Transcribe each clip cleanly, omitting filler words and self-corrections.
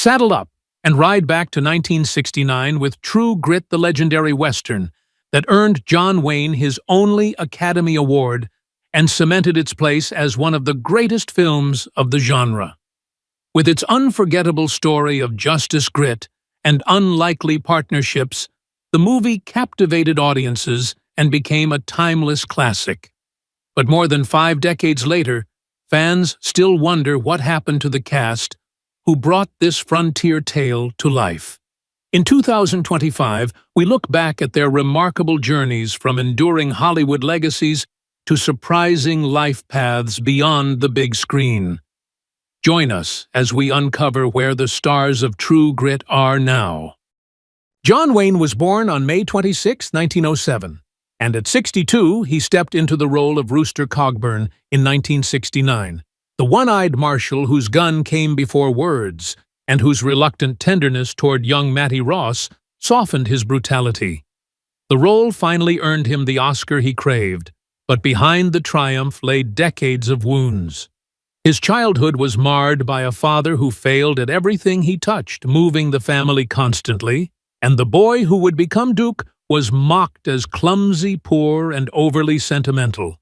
Saddle up and ride back to 1969 with True Grit, the legendary Western that earned John Wayne his only Academy Award and cemented its place as one of the greatest films of the genre. With its unforgettable story of justice, grit, and unlikely partnerships, the movie captivated audiences and became a timeless classic. But more than 5 decades later, fans still wonder what happened to the cast who brought this frontier tale to life. In 2025, we look back at their remarkable journeys from enduring Hollywood legacies to surprising life paths beyond the big screen. Join us as we uncover where the stars of True Grit are now. John Wayne was born on May 26, 1907, and at 62 he stepped into the role of Rooster Cogburn in 1969, the one-eyed marshal whose gun came before words and whose reluctant tenderness toward young Mattie Ross softened his brutality. The role finally earned him the Oscar he craved, but behind the triumph lay decades of wounds. His childhood was marred by a father who failed at everything he touched, moving the family constantly, and the boy who would become Duke was mocked as clumsy, poor, and overly sentimental.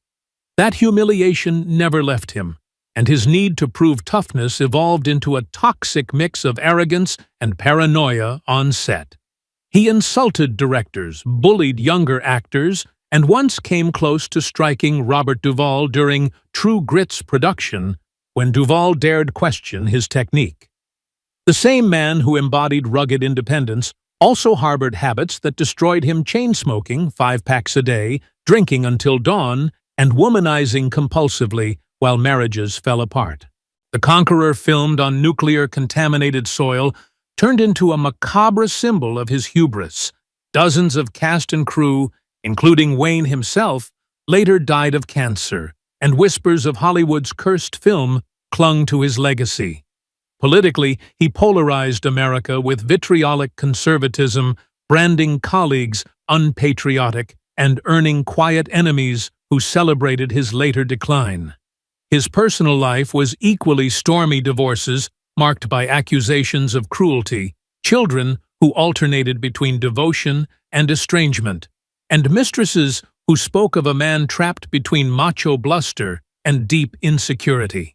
That humiliation never left him, and his need to prove toughness evolved into a toxic mix of arrogance and paranoia on set. He insulted directors, bullied younger actors, and once came close to striking Robert Duvall during True Grit's production when Duvall dared question his technique. The same man who embodied rugged independence also harbored habits that destroyed him: chain-smoking 5 packs a day, drinking until dawn, and womanizing compulsively while marriages fell apart. The Conqueror, filmed on nuclear-contaminated soil, turned into a macabre symbol of his hubris. Dozens of cast and crew, including Wayne himself, later died of cancer, and whispers of Hollywood's cursed film clung to his legacy. Politically, he polarized America with vitriolic conservatism, branding colleagues unpatriotic and earning quiet enemies who celebrated his later decline. His personal life was equally stormy: divorces marked by accusations of cruelty, children who alternated between devotion and estrangement, and mistresses who spoke of a man trapped between macho bluster and deep insecurity.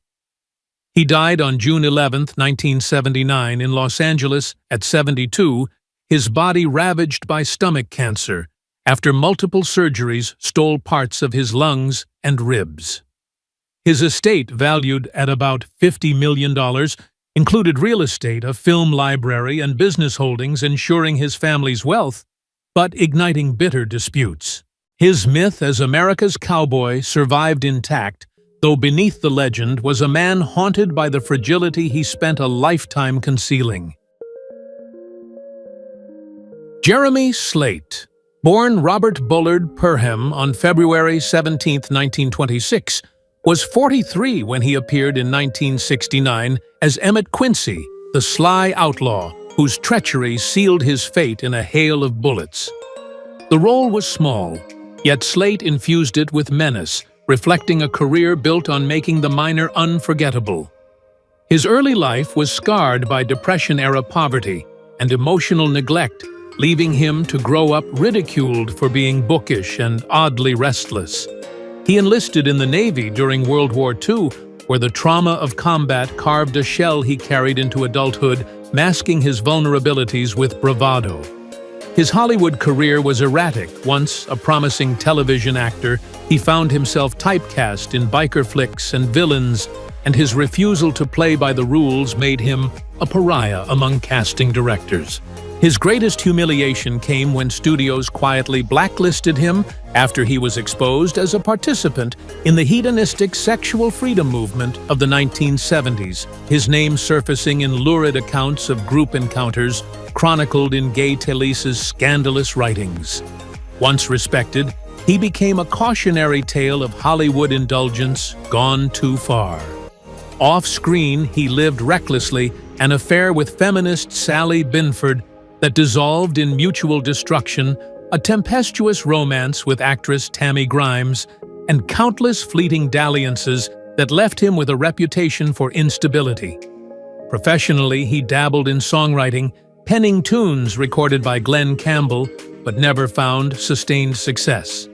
He died on June 11, 1979, in Los Angeles at 72, his body ravaged by stomach cancer, after multiple surgeries stole parts of his lungs and ribs. His estate, valued at about $50 million, included real estate, a film library, and business holdings, ensuring his family's wealth, but igniting bitter disputes. His myth as America's cowboy survived intact, though beneath the legend was a man haunted by the fragility he spent a lifetime concealing. Jeremy Slate, born Robert Bullard Perham on February 17, 1926, was 43 when he appeared in 1969 as Emmett Quincy, the sly outlaw whose treachery sealed his fate in a hail of bullets. The role was small, yet Slate infused it with menace, reflecting a career built on making the minor unforgettable. His early life was scarred by Depression-era poverty and emotional neglect, leaving him to grow up ridiculed for being bookish and oddly restless. He enlisted in the Navy during World War II, where the trauma of combat carved a shell he carried into adulthood, masking his vulnerabilities with bravado. His Hollywood career was erratic. Once a promising television actor, he found himself typecast in biker flicks and villains, and his refusal to play by the rules made him a pariah among casting directors. His greatest humiliation came when studios quietly blacklisted him after he was exposed as a participant in the hedonistic sexual freedom movement of the 1970s, his name surfacing in lurid accounts of group encounters chronicled in Gay Talese's scandalous writings. Once respected, he became a cautionary tale of Hollywood indulgence gone too far. Off-screen, he lived recklessly, an affair with feminist Sally Binford that dissolved in mutual destruction, a tempestuous romance with actress Tammy Grimes, and countless fleeting dalliances that left him with a reputation for instability. Professionally, he dabbled in songwriting, penning tunes recorded by Glenn Campbell, but never found sustained success.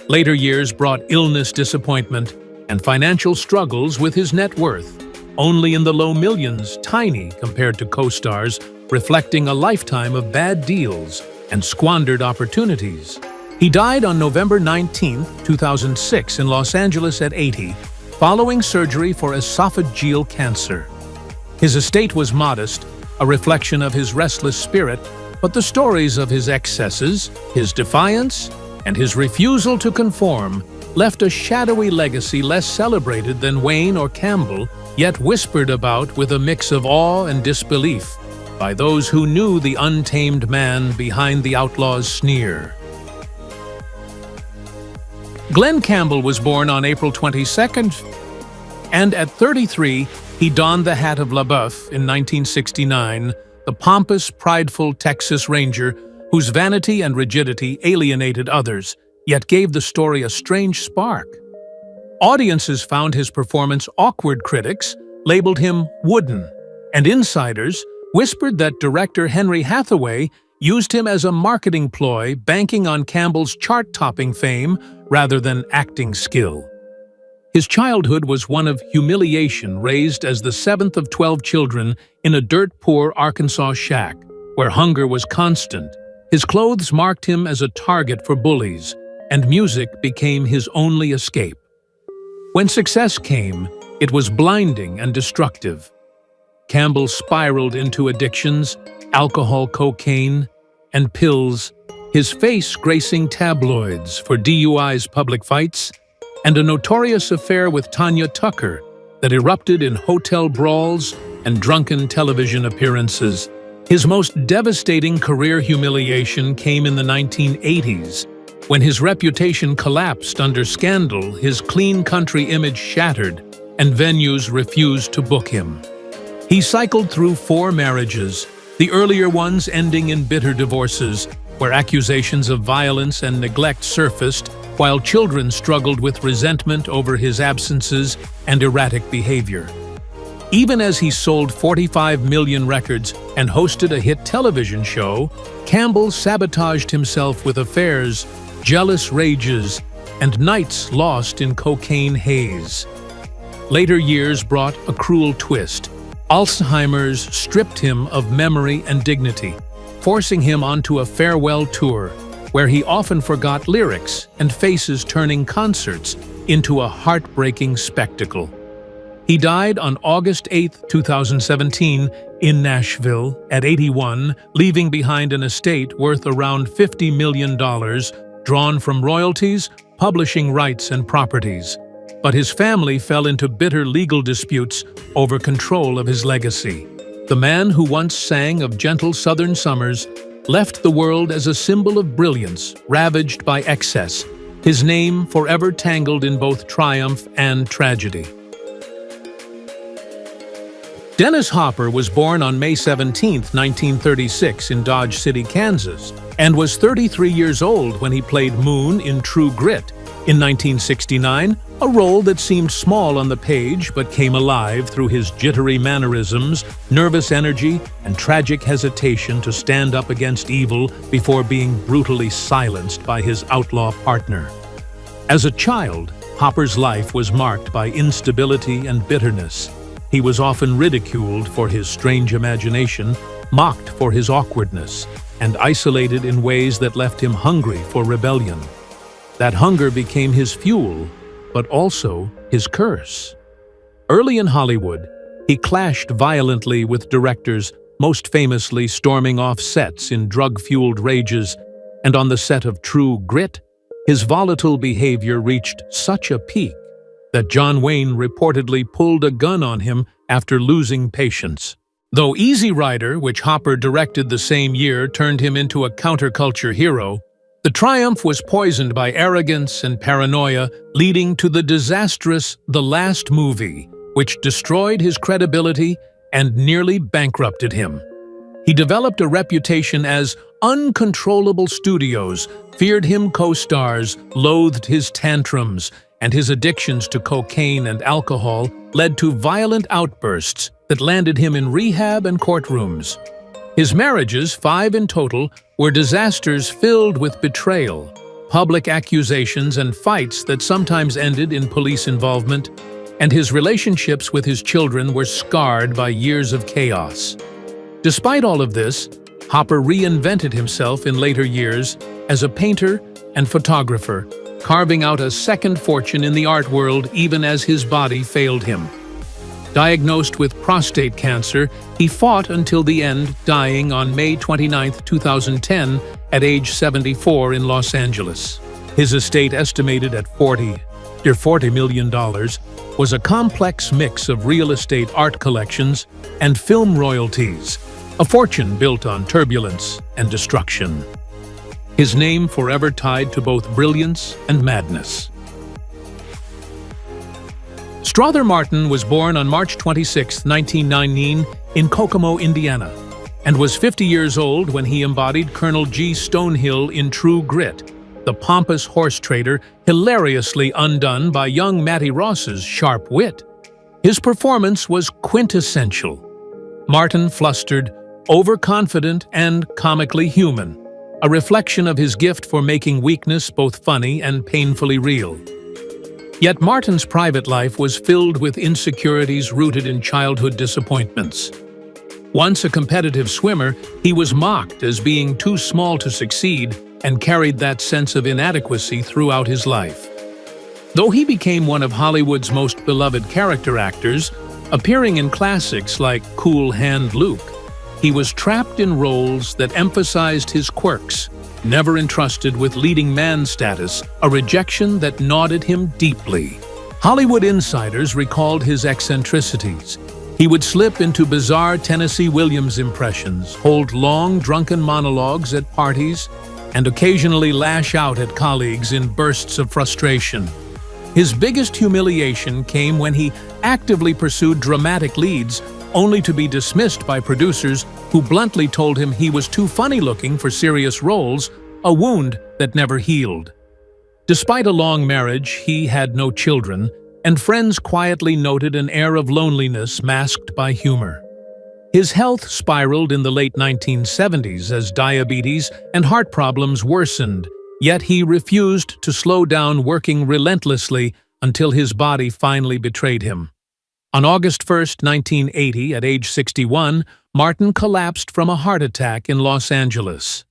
Later years brought illness, disappointment, and financial struggles with his net worth, only in the low millions, tiny compared to co-stars, reflecting a lifetime of bad deals and squandered opportunities. He died on November 19, 2006 in Los Angeles at 80, following surgery for esophageal cancer. His estate was modest, a reflection of his restless spirit, but the stories of his excesses, his defiance, and his refusal to conform left a shadowy legacy less celebrated than Wayne or Campbell, yet whispered about with a mix of awe and disbelief by those who knew the untamed man behind the outlaw's sneer. Glenn Campbell was born on April 22nd, and at 33, he donned the hat of LaBeouf in 1969, the pompous, prideful Texas Ranger whose vanity and rigidity alienated others, yet gave the story a strange spark. Audiences found his performance awkward, critics labeled him wooden, and insiders whispered that director Henry Hathaway used him as a marketing ploy, banking on Campbell's chart-topping fame rather than acting skill. His childhood was one of humiliation, raised as the seventh of 12 children in a dirt-poor Arkansas shack, where hunger was constant. His clothes marked him as a target for bullies, and music became his only escape. When success came, it was blinding and destructive. Campbell spiraled into addictions, alcohol, cocaine, and pills, his face gracing tabloids for DUIs, public fights, and a notorious affair with Tanya Tucker that erupted in hotel brawls and drunken television appearances. His most devastating career humiliation came in the 1980s, when his reputation collapsed under scandal, his clean country image shattered, and venues refused to book him. He cycled through 4 marriages, the earlier ones ending in bitter divorces, where accusations of violence and neglect surfaced, while children struggled with resentment over his absences and erratic behavior. Even as he sold 45 million records and hosted a hit television show, Campbell sabotaged himself with affairs, jealous rages, and nights lost in cocaine haze. Later years brought a cruel twist. Alzheimer's stripped him of memory and dignity, forcing him onto a farewell tour, where he often forgot lyrics and faces, turning concerts into a heartbreaking spectacle. He died on August 8, 2017, in Nashville at 81, leaving behind an estate worth around $50 million, drawn from royalties, publishing rights, and properties. But his family fell into bitter legal disputes over control of his legacy. The man who once sang of gentle southern summers left the world as a symbol of brilliance, ravaged by excess, his name forever tangled in both triumph and tragedy. Dennis Hopper was born on May 17, 1936 in Dodge City, Kansas, and was 33 years old when he played Moon in True Grit. In 1969, a role that seemed small on the page but came alive through his jittery mannerisms, nervous energy, and tragic hesitation to stand up against evil before being brutally silenced by his outlaw partner. As a child, Hopper's life was marked by instability and bitterness. He was often ridiculed for his strange imagination, mocked for his awkwardness, and isolated in ways that left him hungry for rebellion. That hunger became his fuel, but also his curse. Early in Hollywood, he clashed violently with directors, most famously storming off sets in drug-fueled rages, and on the set of True Grit, his volatile behavior reached such a peak that John Wayne reportedly pulled a gun on him after losing patience. Though Easy Rider, which Hopper directed the same year, turned him into a counterculture hero, the triumph was poisoned by arrogance and paranoia, leading to the disastrous The Last Movie, which destroyed his credibility and nearly bankrupted him. He developed a reputation as uncontrollable. Studios feared him, co-stars loathed his tantrums, and his addictions to cocaine and alcohol led to violent outbursts that landed him in rehab and courtrooms. His marriages, 5 in total, were disasters filled with betrayal, public accusations, and fights that sometimes ended in police involvement, and his relationships with his children were scarred by years of chaos. Despite all of this, Hopper reinvented himself in later years as a painter and photographer, carving out a second fortune in the art world even as his body failed him. Diagnosed with prostate cancer, he fought until the end, dying on May 29, 2010, at age 74 in Los Angeles. His estate, estimated at $40 million, was a complex mix of real estate, art collections, and film royalties, a fortune built on turbulence and destruction. His name forever tied to both brilliance and madness. Strother Martin was born on March 26, 1919, in Kokomo, Indiana, and was 50 years old when he embodied Colonel G. Stonehill in True Grit, the pompous horse trader hilariously undone by young Mattie Ross's sharp wit. His performance was quintessential. Martin flustered, overconfident, and comically human, a reflection of his gift for making weakness both funny and painfully real. Yet Martin's private life was filled with insecurities rooted in childhood disappointments. Once a competitive swimmer, he was mocked as being too small to succeed and carried that sense of inadequacy throughout his life. Though he became one of Hollywood's most beloved character actors, appearing in classics like Cool Hand Luke, he was trapped in roles that emphasized his quirks, never entrusted with leading man status, a rejection that gnawed him deeply. Hollywood insiders recalled his eccentricities. He would slip into bizarre Tennessee Williams impressions, hold long, drunken monologues at parties, and occasionally lash out at colleagues in bursts of frustration. His biggest humiliation came when he actively pursued dramatic leads, only to be dismissed by producers who bluntly told him he was too funny-looking for serious roles, a wound that never healed. Despite a long marriage, he had no children, and friends quietly noted an air of loneliness masked by humor. His health spiraled in the late 1970s as diabetes and heart problems worsened, yet he refused to slow down, working relentlessly until his body finally betrayed him. On August 1, 1980, at age 61, Martin collapsed from a heart attack in Los Angeles.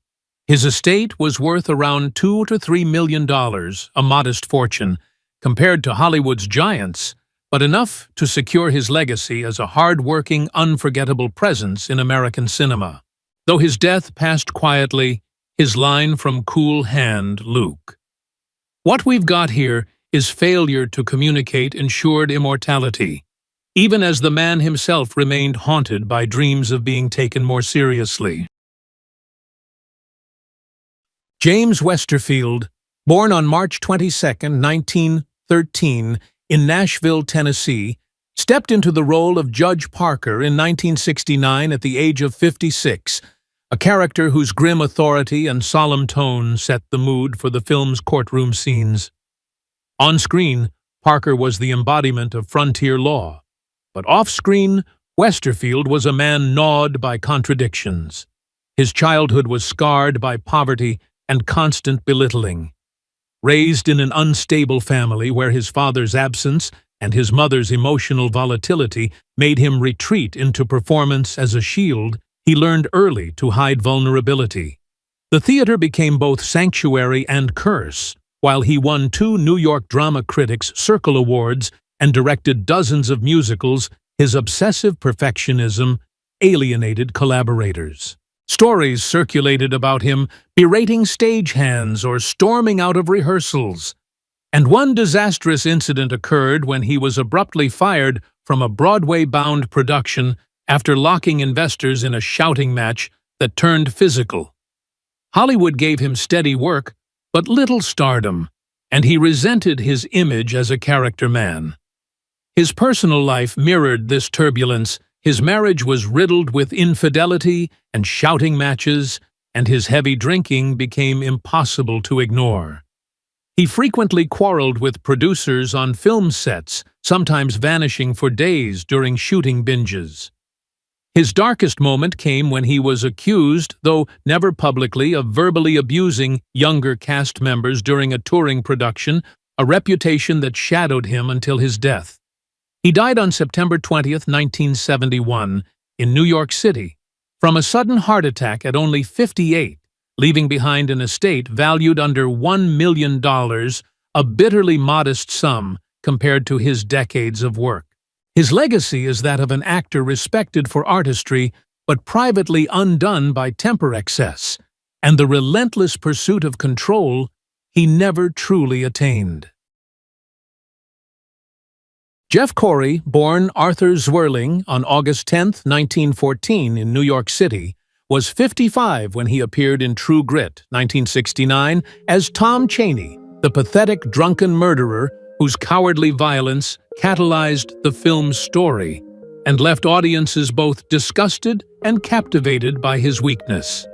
His estate was worth around $2 to $3 million, a modest fortune, compared to Hollywood's giants, but enough to secure his legacy as a hard-working, unforgettable presence in American cinema. Though his death passed quietly, his line from Cool Hand Luke. What we've got here is failure to communicate ensured immortality, even as the man himself remained haunted by dreams of being taken more seriously. James Westerfield, born on March 22, 1913, in Nashville, Tennessee, stepped into the role of Judge Parker in 1969 at the age of 56, a character whose grim authority and solemn tone set the mood for the film's courtroom scenes. On screen, Parker was the embodiment of frontier law, but off-screen, Westerfield was a man gnawed by contradictions. His childhood was scarred by poverty and constant belittling. Raised in an unstable family where his father's absence and his mother's emotional volatility made him retreat into performance as a shield, he learned early to hide vulnerability. The theater became both sanctuary and curse, while he won 2 New York Drama Critics Circle Awards and directed dozens of musicals. His obsessive perfectionism alienated collaborators. Stories circulated about him berating stagehands or storming out of rehearsals. And one disastrous incident occurred when he was abruptly fired from a Broadway-bound production after locking investors in a shouting match that turned physical. Hollywood gave him steady work, but little stardom, and he resented his image as a character man. His personal life mirrored this turbulence. His marriage was riddled with infidelity and shouting matches, and his heavy drinking became impossible to ignore. He frequently quarreled with producers on film sets, sometimes vanishing for days during shooting binges. His darkest moment came when he was accused, though never publicly, of verbally abusing younger cast members during a touring production, a reputation that shadowed him until his death. He died on September 20th, 1971, in New York City, from a sudden heart attack at only 58, leaving behind an estate valued under $1 million, a bitterly modest sum compared to his decades of work. His legacy is that of an actor respected for artistry, but privately undone by temper excess, and the relentless pursuit of control he never truly attained. Jeff Corey, born Arthur Zwirling on August 10, 1914, in New York City, was 55 when he appeared in True Grit, 1969, as Tom Chaney, the pathetic drunken murderer whose cowardly violence catalyzed the film's story and left audiences both disgusted and captivated by his weakness.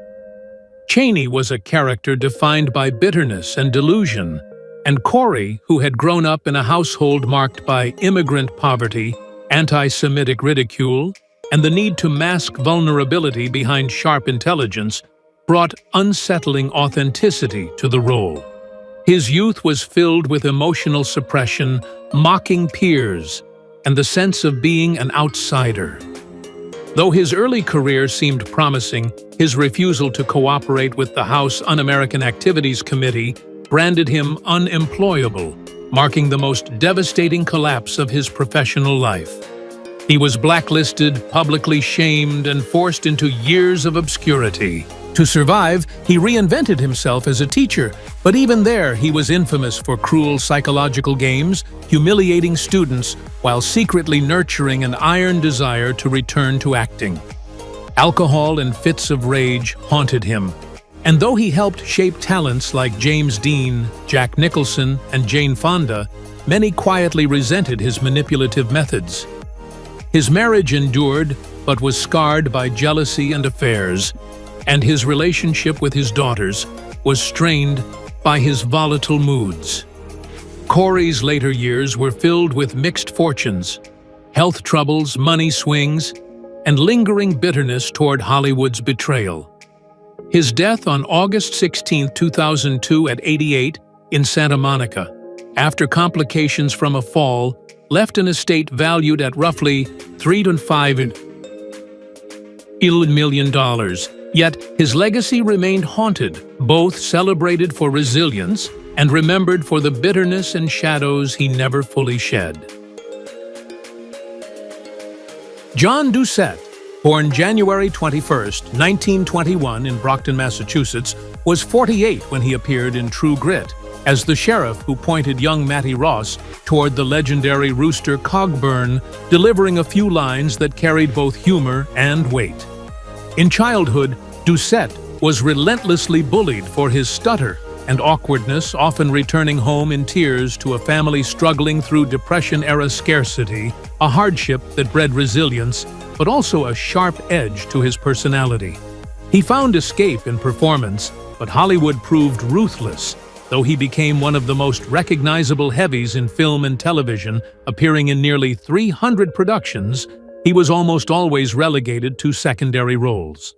Chaney was a character defined by bitterness and delusion, and Corey, who had grown up in a household marked by immigrant poverty, anti-Semitic ridicule, and the need to mask vulnerability behind sharp intelligence, brought unsettling authenticity to the role. His youth was filled with emotional suppression, mocking peers, and the sense of being an outsider. Though his early career seemed promising, his refusal to cooperate with the House Un-American Activities Committee branded him unemployable, marking the most devastating collapse of his professional life. He was blacklisted, publicly shamed, and forced into years of obscurity. To survive, he reinvented himself as a teacher, but even there he was infamous for cruel psychological games, humiliating students while secretly nurturing an iron desire to return to acting. Alcohol and fits of rage haunted him, and though he helped shape talents like James Dean, Jack Nicholson, and Jane Fonda, many quietly resented his manipulative methods. His marriage endured, but was scarred by jealousy and affairs, and his relationship with his daughters was strained by his volatile moods. Corey's later years were filled with mixed fortunes, health troubles, money swings, and lingering bitterness toward Hollywood's betrayal. His death on August 16, 2002 at 88 in Santa Monica, after complications from a fall, left an estate valued at roughly $3 to $5 million. Yet his legacy remained haunted, both celebrated for resilience and remembered for the bitterness and shadows he never fully shed. John Doucette, born January 21, 1921 in Brockton, Massachusetts, was 48 when he appeared in True Grit as the sheriff who pointed young Mattie Ross toward the legendary rooster Cogburn, delivering a few lines that carried both humor and weight. In childhood, Doucette was relentlessly bullied for his stutter and awkwardness, often returning home in tears to a family struggling through Depression-era scarcity, a hardship that bred resilience, but also a sharp edge to his personality. He found escape in performance, but Hollywood proved ruthless. Though he became one of the most recognizable heavies in film and television, appearing in nearly 300 productions, he was almost always relegated to secondary roles.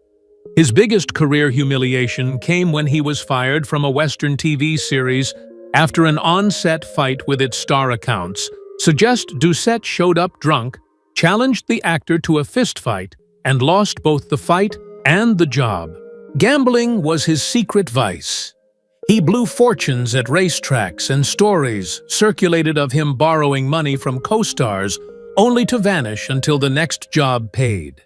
His biggest career humiliation came when he was fired from a Western TV series after an on-set fight with its star accounts. Suggest Doucette showed up drunk, challenged the actor to a fistfight, and lost both the fight and the job. Gambling was his secret vice. He blew fortunes at racetracks, and stories circulated of him borrowing money from co-stars only to vanish until the next job paid.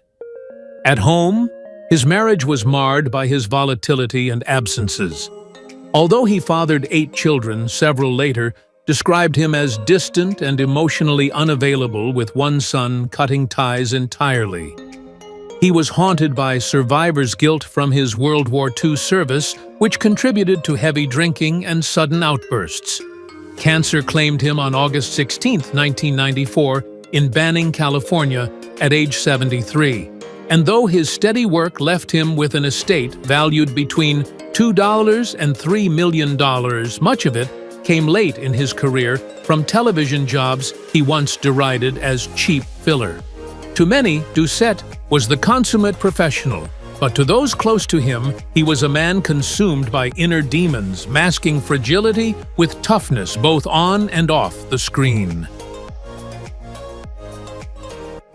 At home, his marriage was marred by his volatility and absences. Although he fathered 8 children, several later described him as distant and emotionally unavailable, with one son cutting ties entirely. He was haunted by survivor's guilt from his World War II service, which contributed to heavy drinking and sudden outbursts. Cancer claimed him on August 16, 1994, in Banning, California, at age 73. And though his steady work left him with an estate valued between $2 and $3 million, much of it came late in his career from television jobs he once derided as cheap filler. To many, Doucette was the consummate professional, but to those close to him, he was a man consumed by inner demons, masking fragility with toughness both on and off the screen.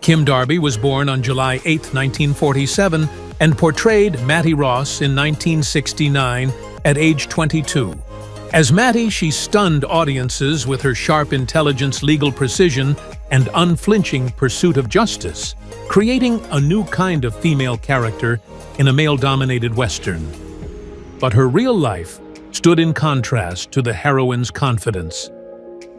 Kim Darby was born on July 8, 1947, and portrayed Mattie Ross in 1969 at age 22. As Mattie, she stunned audiences with her sharp intelligence, legal precision, and unflinching pursuit of justice, creating a new kind of female character in a male-dominated Western. But her real life stood in contrast to the heroine's confidence.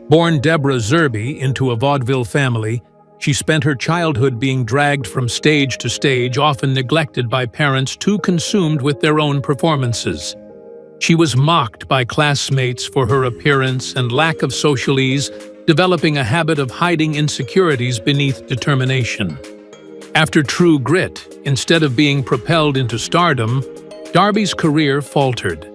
Born Deborah Zerby into a vaudeville family, she spent her childhood being dragged from stage to stage, often neglected by parents too consumed with their own performances. She was mocked by classmates for her appearance and lack of social ease, developing a habit of hiding insecurities beneath determination. After True Grit, instead of being propelled into stardom, Darby's career faltered.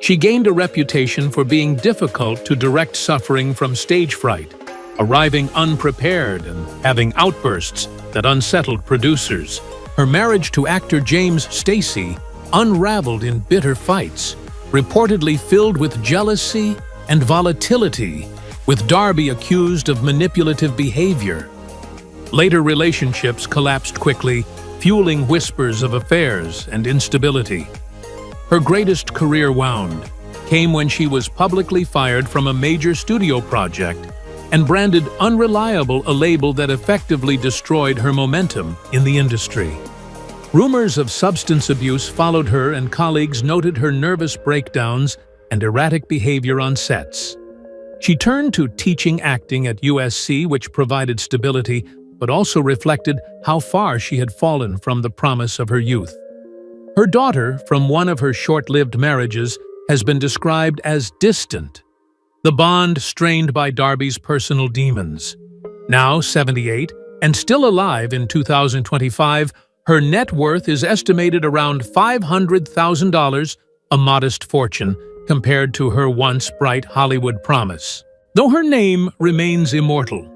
She gained a reputation for being difficult to direct, suffering from stage fright, arriving unprepared and having outbursts that unsettled producers. Her marriage to actor James Stacey unraveled in bitter fights, reportedly filled with jealousy and volatility, with Darby accused of manipulative behavior. Later relationships collapsed quickly, fueling whispers of affairs and instability. Her greatest career wound came when she was publicly fired from a major studio project and branded unreliable, a label that effectively destroyed her momentum in the industry. Rumors of substance abuse followed her, and colleagues noted her nervous breakdowns and erratic behavior on sets. She turned to teaching acting at USC, which provided stability, but also reflected how far she had fallen from the promise of her youth. Her daughter, from one of her short-lived marriages, has been described as distant, the bond strained by Darby's personal demons. Now 78, and still alive in 2025, her net worth is estimated around $500,000, a modest fortune compared to her once bright Hollywood promise. Though her name remains immortal,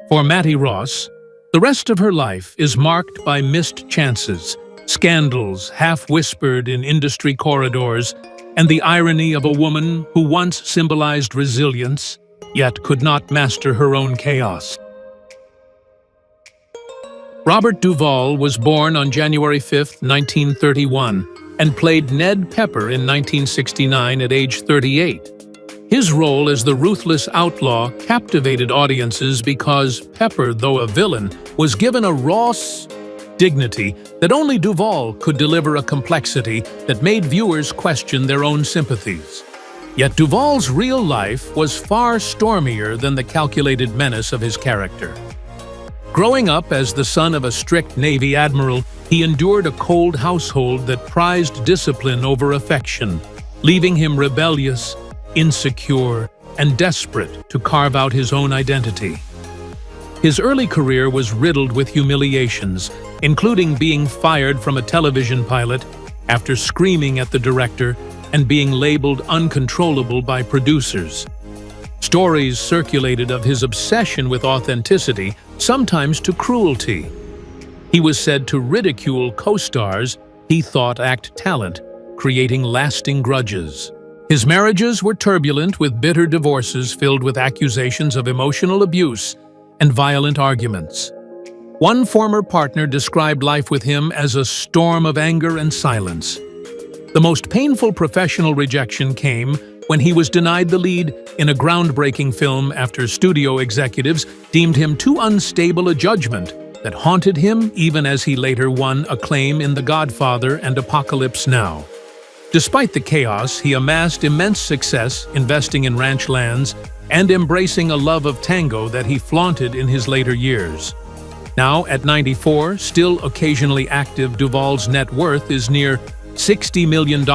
for Mattie Ross, the rest of her life is marked by missed chances, scandals half-whispered in industry corridors, and the irony of a woman who once symbolized resilience, yet could not master her own chaos. Robert Duvall was born on January 5, 1931, and played Ned Pepper in 1969 at age 38. His role as the ruthless outlaw captivated audiences because Pepper, though a villain, was given a raw dignity that only Duvall could deliver, a complexity that made viewers question their own sympathies. Yet Duvall's real life was far stormier than the calculated menace of his character. Growing up as the son of a strict Navy admiral, he endured a cold household that prized discipline over affection, leaving him rebellious, insecure, and desperate to carve out his own identity. His early career was riddled with humiliations, including being fired from a television pilot after screaming at the director and being labeled uncontrollable by producers. Stories circulated of his obsession with authenticity, sometimes to cruelty. He was said to ridicule co-stars he thought lacked talent, creating lasting grudges. His marriages were turbulent, with bitter divorces filled with accusations of emotional abuse and violent arguments. One former partner described life with him as a storm of anger and silence. The most painful professional rejection came when he was denied the lead in a groundbreaking film after studio executives deemed him too unstable, a judgment that haunted him even as he later won acclaim in The Godfather and Apocalypse Now. Despite the chaos, he amassed immense success investing in ranch lands and embracing a love of tango that he flaunted in his later years. Now, at 94, still occasionally active, Duvall's net worth is near $60 million,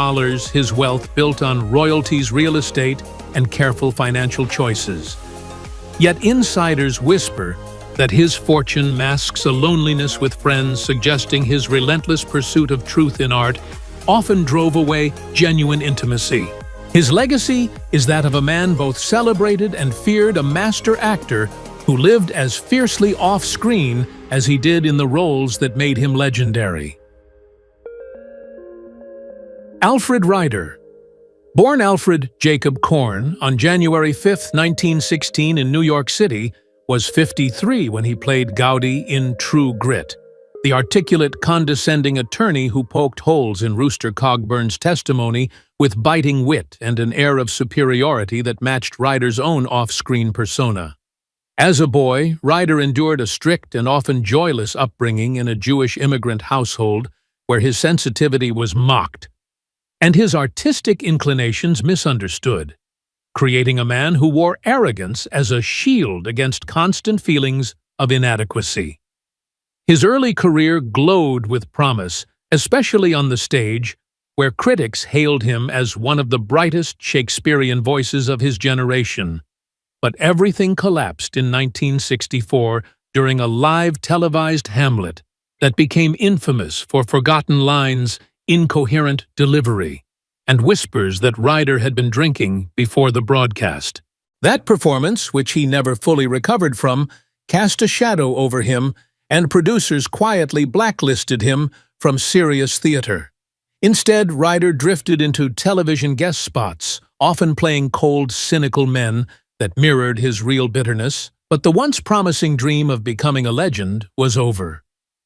his wealth built on royalties, real estate, and careful financial choices. Yet insiders whisper that his fortune masks a loneliness with friends, suggesting his relentless pursuit of truth in art often drove away genuine intimacy. His legacy is that of a man both celebrated and feared, a master actor who lived as fiercely off-screen as he did in the roles that made him legendary. Alfred Ryder. Born Alfred Jacob Korn on January 5, 1916 in New York City, was 53 when he played Gaudi in True Grit, the articulate, condescending attorney who poked holes in Rooster Cogburn's testimony with biting wit and an air of superiority that matched Ryder's own off-screen persona. As a boy, Ryder endured a strict and often joyless upbringing in a Jewish immigrant household where his sensitivity was mocked and his artistic inclinations misunderstood, creating a man who wore arrogance as a shield against constant feelings of inadequacy. His early career glowed with promise, especially on the stage, where critics hailed him as one of the brightest Shakespearean voices of his generation. But everything collapsed in 1964 during a live televised Hamlet that became infamous for forgotten lines, incoherent delivery, and whispers that Ryder had been drinking before the broadcast. That performance, which he never fully recovered from, cast a shadow over him, and producers quietly blacklisted him from serious theater. Instead, Ryder drifted into television guest spots, often playing cold, cynical men that mirrored his real bitterness. But the once promising dream of becoming a legend was over.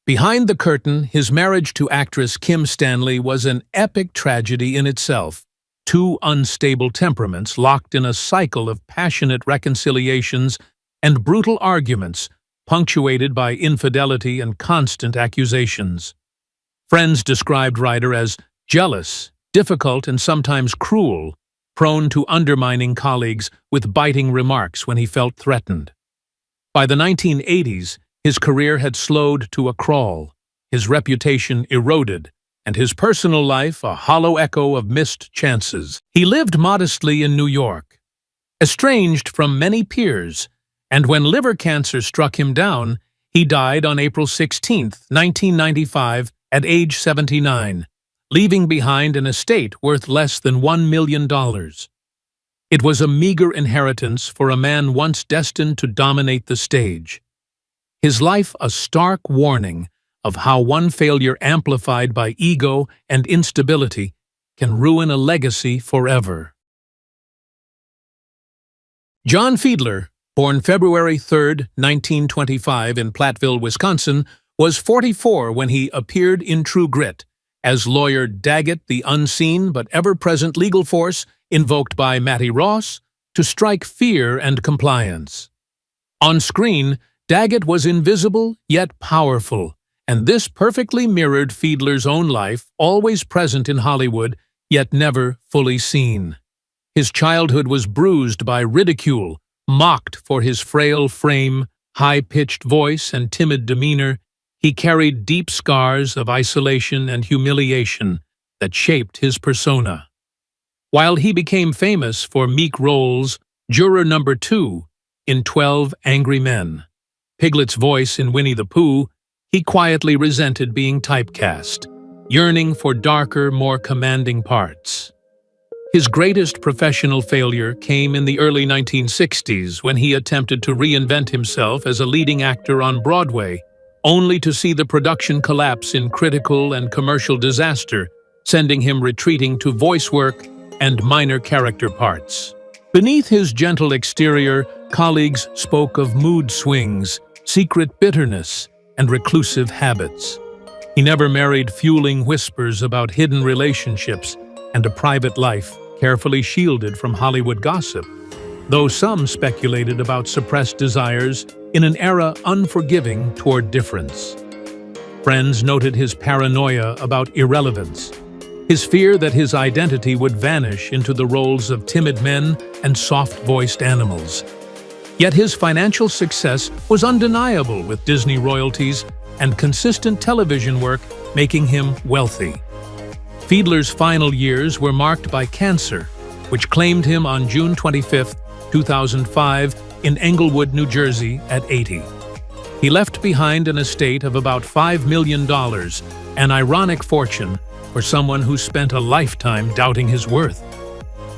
Behind the curtain, his marriage to actress Kim Stanley was an epic tragedy in itself. Two unstable temperaments locked in a cycle of passionate reconciliations and brutal arguments, punctuated by infidelity and constant accusations. Friends described Ryder as jealous, difficult, and sometimes cruel, prone to undermining colleagues with biting remarks when he felt threatened. By the 1980s, his career had slowed to a crawl, his reputation eroded, and his personal life a hollow echo of missed chances. He lived modestly in New York, estranged from many peers, and when liver cancer struck him down, he died on April 16, 1995, at age 79, leaving behind an estate worth less than $1 million. It was a meager inheritance for a man once destined to dominate the stage. His life a stark warning of how one failure amplified by ego and instability can ruin a legacy forever. John Fiedler, born February 3, 1925 in Platteville, Wisconsin, was 44 when he appeared in True Grit as lawyer Daggett, the unseen but ever-present legal force invoked by Mattie Ross to strike fear and compliance. On screen, Daggett was invisible yet powerful, and this perfectly mirrored Fiedler's own life, always present in Hollywood, yet never fully seen. His childhood was bruised by ridicule, mocked for his frail frame, high-pitched voice, and timid demeanor. He carried deep scars of isolation and humiliation that shaped his persona. While he became famous for meek roles, Juror Number 2 in 12 Angry Men, Piglet's voice in Winnie the Pooh, he quietly resented being typecast, yearning for darker, more commanding parts. His greatest professional failure came in the early 1960s when he attempted to reinvent himself as a leading actor on Broadway, only to see the production collapse in critical and commercial disaster, sending him retreating to voice work and minor character parts. Beneath his gentle exterior, colleagues spoke of mood swings, secret bitterness, and reclusive habits. He never married, fueling whispers about hidden relationships and a private life carefully shielded from Hollywood gossip, though some speculated about suppressed desires in an era unforgiving toward difference. Friends noted his paranoia about irrelevance, his fear that his identity would vanish into the roles of timid men and soft-voiced animals. Yet his financial success was undeniable, with Disney royalties and consistent television work making him wealthy. Fiedler's final years were marked by cancer, which claimed him on June 25, 2005, in Englewood, New Jersey, at 80. He left behind an estate of about $5 million, an ironic fortune for someone who spent a lifetime doubting his worth.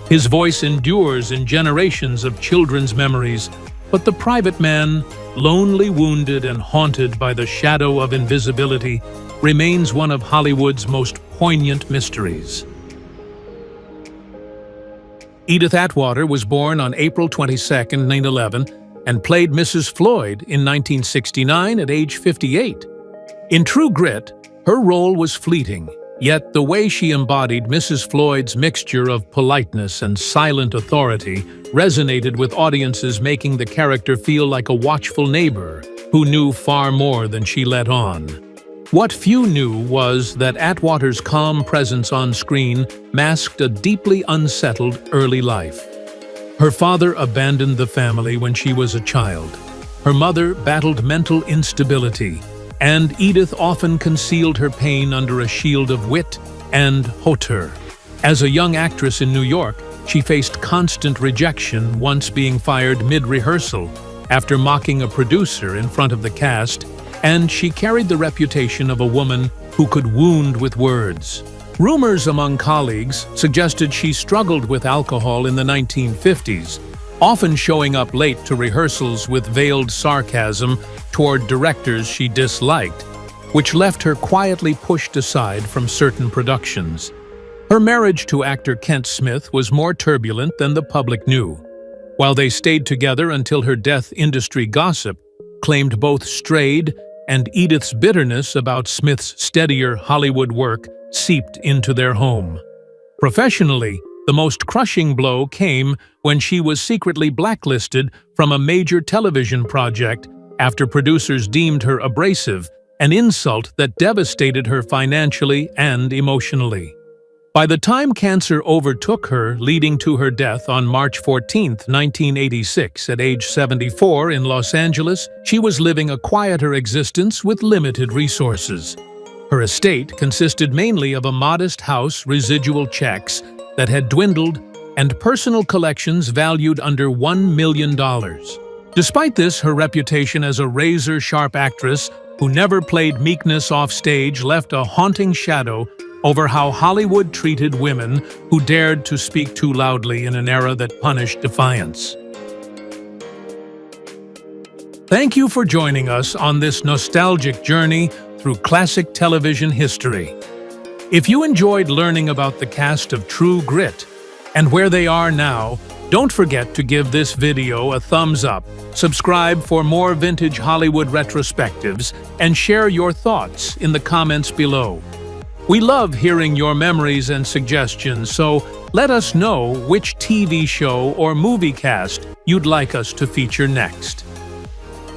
His voice endures in generations of children's memories, but the private man, lonely, wounded, and haunted by the shadow of invisibility, remains one of Hollywood's most poignant mysteries. Edith Atwater was born on April 22, 1911, and played Mrs. Floyd in 1969 at age 58. In True Grit, her role was fleeting, yet the way she embodied Mrs. Floyd's mixture of politeness and silent authority resonated with audiences, making the character feel like a watchful neighbor who knew far more than she let on. What few knew was that Atwater's calm presence on screen masked a deeply unsettled early life. Her father abandoned the family when she was a child. Her mother battled mental instability, and Edith often concealed her pain under a shield of wit and hauteur. As a young actress in New York, she faced constant rejection, once being fired mid-rehearsal after mocking a producer in front of the cast, and she carried the reputation of a woman who could wound with words. Rumors among colleagues suggested she struggled with alcohol in the 1950s, often showing up late to rehearsals with veiled sarcasm toward directors she disliked, which left her quietly pushed aside from certain productions. Her marriage to actor Kent Smith was more turbulent than the public knew. While they stayed together until her death, industry gossip claimed both strayed, and Edith's bitterness about Smith's steadier Hollywood work seeped into their home. Professionally, the most crushing blow came when she was secretly blacklisted from a major television project after producers deemed her abrasive, an insult that devastated her financially and emotionally. By the time cancer overtook her, leading to her death on March 14, 1986, at age 74 in Los Angeles, she was living a quieter existence with limited resources. Her estate consisted mainly of a modest house, residual checks that had dwindled, and personal collections valued under $1 million. Despite this, her reputation as a razor-sharp actress who never played meekness off stage left a haunting shadow over how Hollywood treated women who dared to speak too loudly in an era that punished defiance. Thank you for joining us on this nostalgic journey through classic television history. If you enjoyed learning about the cast of True Grit and where they are now, don't forget to give this video a thumbs up, subscribe for more vintage Hollywood retrospectives, and share your thoughts in the comments below. We love hearing your memories and suggestions, so let us know which TV show or movie cast you'd like us to feature next.